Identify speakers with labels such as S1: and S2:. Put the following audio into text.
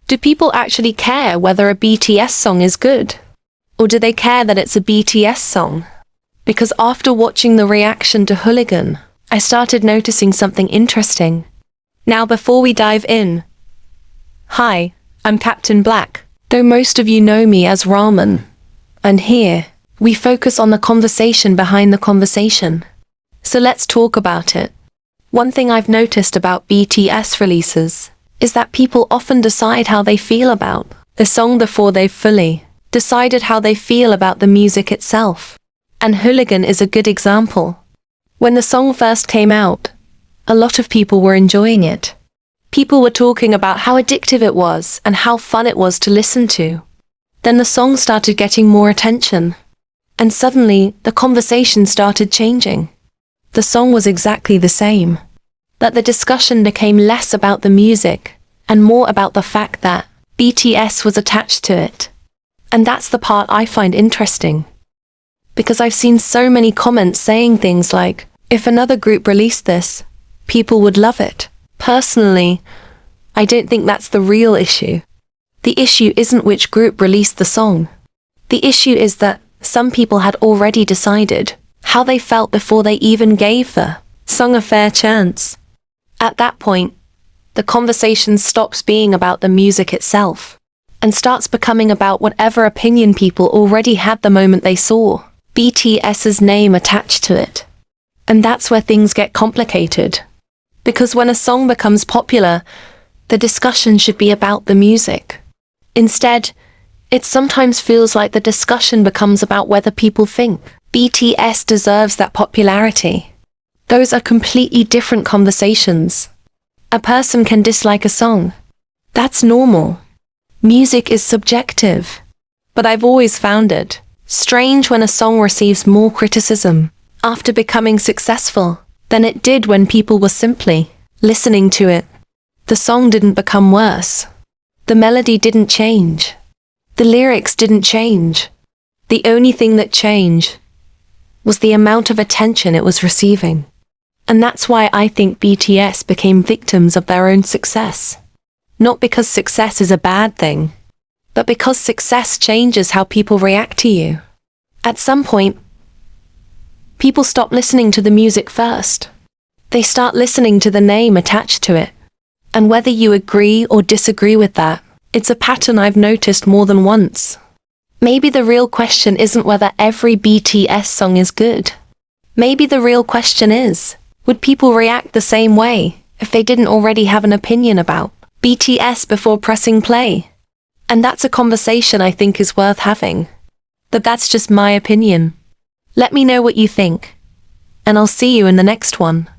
S1: Do people actually care whether a BTS song is good? Or do they care that it's a BTS song? Because after watching the reaction to Hooligan, I started noticing something interesting. Now before we dive in, hi, I'm Captain Black, though most of you know me as Ramen. And here, we focus on the conversation behind the conversation. So let's talk about it. One thing I've noticed about BTS releases is that people often decide how they feel about a song before they've fully decided how they feel about the music itself. And Hooligan is a good example. When the song first came out, a lot of people were enjoying it. People were talking about how addictive it was and how fun it was to listen to. Then the song started getting more attention. And suddenly, the conversation started changing. The song was exactly the same. But the discussion became less about the music and more about the fact that BTS was attached to it. And that's the part I find interesting. Because I've seen so many comments saying things like, if another group released this, people would love it. Personally, I don't think that's the real issue. The issue isn't which group released the song. The issue is that some people had already decided how they felt before they even gave the song a fair chance. At that point, the conversation stops being about the music itself and starts becoming about whatever opinion people already had the moment they saw BTS's name attached to it. And that's where things get complicated. Because when a song becomes popular, the discussion should be about the music. Instead, it sometimes feels like the discussion becomes about whether people think BTS deserves that popularity. Those are completely different conversations. A person can dislike a song. That's normal. Music is subjective. But I've always found it strange when a song receives more criticism after becoming successful than it did when people were simply listening to it. The song didn't become worse. The melody didn't change. The lyrics didn't change. The only thing that changed was the amount of attention it was receiving. And that's why I think BTS became victims of their own success. Not because success is a bad thing, but because success changes how people react to you. At some point, people stop listening to the music first. They start listening to the name attached to it. And whether you agree or disagree with that, it's a pattern I've noticed more than once. Maybe the real question isn't whether every BTS song is good. Maybe the real question is, would people react the same way if they didn't already have an opinion about BTS before pressing play? And that's a conversation I think is worth having. But that's just my opinion. Let me know what you think. And I'll see you in the next one.